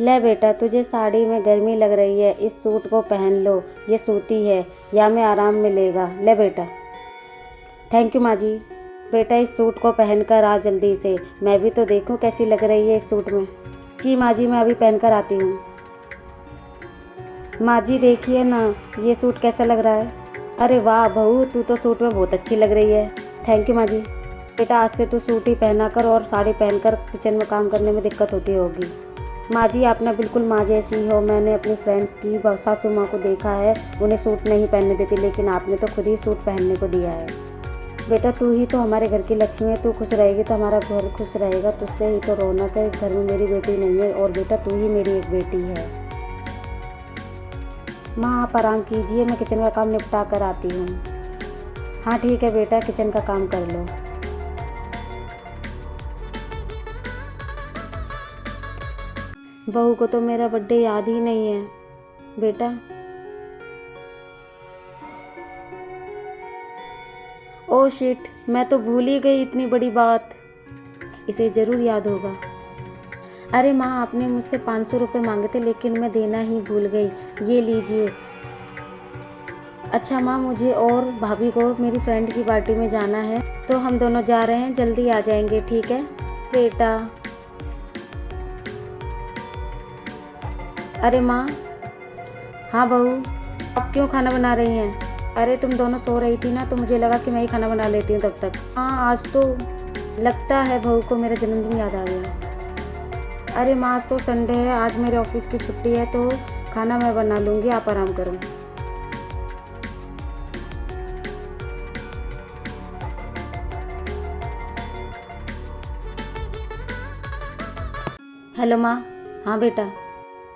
ले बेटा, तुझे साड़ी में गर्मी लग रही है, इस सूट को पहन लो, ये सूती है, या में आराम मिलेगा। ले बेटा। थैंक यू माँ जी। बेटा इस सूट को पहन कर आ जल्दी से, मैं भी तो देखूं कैसी लग रही है इस सूट में। जी माँ जी, मैं अभी पहन कर आती हूँ। माँ जी देखिए ना, ये सूट कैसा लग रहा है। अरे वाह बहू, तू तो सूट में बहुत अच्छी लग रही है। थैंक यू माँ जी। बेटा आज से तू सूट ही पहना कर, और साड़ी पहनकर किचन में काम करने में दिक्कत होती होगी। माँ जी आप ना बिल्कुल माँ जैसी हो। मैंने अपनी फ्रेंड्स की सासू माँ को देखा है, उन्हें सूट नहीं पहनने देती, लेकिन आपने तो खुद ही सूट पहनने को दिया है। बेटा तू ही तो हमारे घर की लक्ष्मी है, तू खुश रहेगी तो हमारा घर खुश रहेगा, तुझसे ही तो रौनक है। इस घर में मेरी बेटी नहीं है, और बेटा तू ही मेरी एक बेटी है। माँ आप आराम कीजिए, मैं किचन का काम निपटा कर आती हूँ। हाँ ठीक है बेटा, किचन का काम कर लो। बहू को तो मेरा बर्थडे याद ही नहीं है। बेटा ओह शिट, मैं तो भूल ही गई इतनी बड़ी बात। इसे ज़रूर याद होगा। अरे माँ आपने मुझसे 500 रुपये मांगे थे, लेकिन मैं देना ही भूल गई। ये लीजिए। अच्छा माँ, मुझे और भाभी को मेरी फ्रेंड की पार्टी में जाना है, तो हम दोनों जा रहे हैं, जल्दी आ जाएंगे, ठीक है बेटा। अरे माँ। हाँ बहू, आप क्यों खाना बना रही हैं? अरे तुम दोनों सो रही थी ना, तो मुझे लगा कि मैं ही खाना बना लेती हूँ तब तक। हाँ आज तो लगता है बहू को मेरा जन्मदिन याद आ गया। अरे माँ आज तो संडे है, आज मेरे ऑफिस की छुट्टी है, तो खाना मैं बना लूँगी, आप आराम करो। हेलो माँ। हाँ बेटा।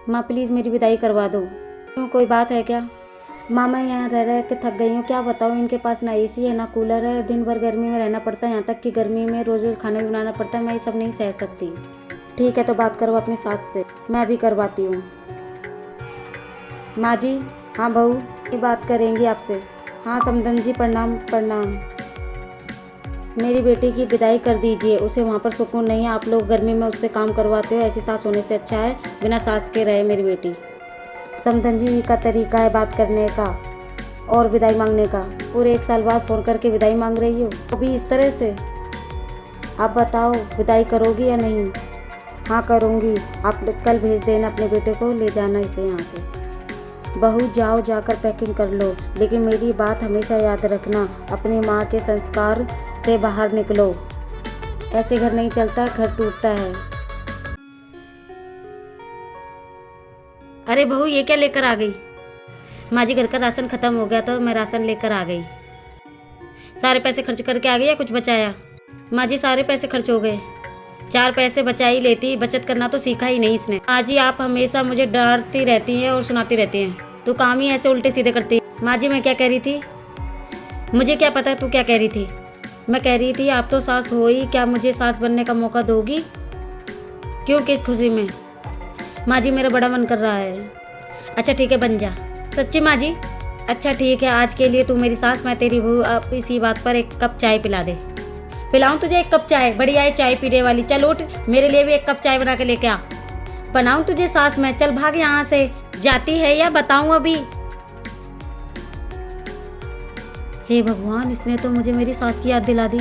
माँ प्लीज़ मेरी विदाई करवा दो। क्यों, कोई बात है क्या? माँ मैं यहाँ रह रह के थक गई हूँ, क्या बताऊँ। इनके पास ना एसी है ना कूलर है, दिन भर गर्मी में रहना पड़ता है, यहाँ तक कि गर्मी में रोज़ रोज़ खाना भी बनाना पड़ता है। मैं ये सब नहीं सह सकती। ठीक है तो बात करो अपनी सास से, मैं भी करवाती हूँ। माँ जी। हाँ बहू, ये बात करेंगी आपसे। हाँ समधन जी, प्रणाम प्रणाम। मेरी बेटी की विदाई कर दीजिए, उसे वहाँ पर सुकून नहीं है। आप लोग गर्मी में उससे काम करवाते हो, ऐसी सास होने से अच्छा है बिना सास के रहे मेरी बेटी। समधन जी का तरीका है बात करने का और विदाई मांगने का। पूरे 1 साल बाद फ़ोन करके विदाई मांग रही हो, वो भी इस तरह से। आप बताओ विदाई करोगी या नहीं? हाँ करूँगी, आप कल भेज देना अपने बेटे को, ले जाना इसे यहाँ से। बहू जाओ, जाकर पैकिंग कर लो, लेकिन मेरी बात हमेशा याद रखना, अपनी माँ के संस्कार से बाहर निकलो। ऐसे घर नहीं चलता, घर टूटता है। अरे बहू ये क्या लेकर आ गई? माँ जी घर का राशन खत्म हो गया तो मैं राशन लेकर आ गई। सारे पैसे खर्च करके आ गई या कुछ बचाया? माँ जी सारे पैसे खर्च हो गए। 4 पैसे बचा ही लेती, बचत करना तो सीखा ही नहीं इसने। माँ जी आप हमेशा मुझे डांटती रहती हैं और सुनाती रहती हैं, तो काम ही ऐसे उल्टे सीधे करती है। माँ जी मैं क्या कह रही थी? मुझे क्या पता तू क्या कह रही थी। मैं कह रही थी आप तो सास हो ही, क्या मुझे सास बनने का मौका दोगी? क्यों, किस खुशी में? माँ जी मेरा बड़ा मन कर रहा है। अच्छा ठीक है बन जा। सच्ची माँ जी? अच्छा ठीक है, आज के लिए तू मेरी सास, मैं तेरी बहू। अब इसी बात पर 1 कप चाय पिला दे। पिलाऊं तुझे 1 कप चाय? बढ़िया है चाय पीने वाली। चल उठ, मेरे लिए भी 1 कप चाय बना के लेके आ। बनाऊं तुझे सास मैं? चल भाग यहाँ से। जाती है या बताऊं अभी? हे भगवान, इसने तो मुझे मेरी सास की याद दिला दी।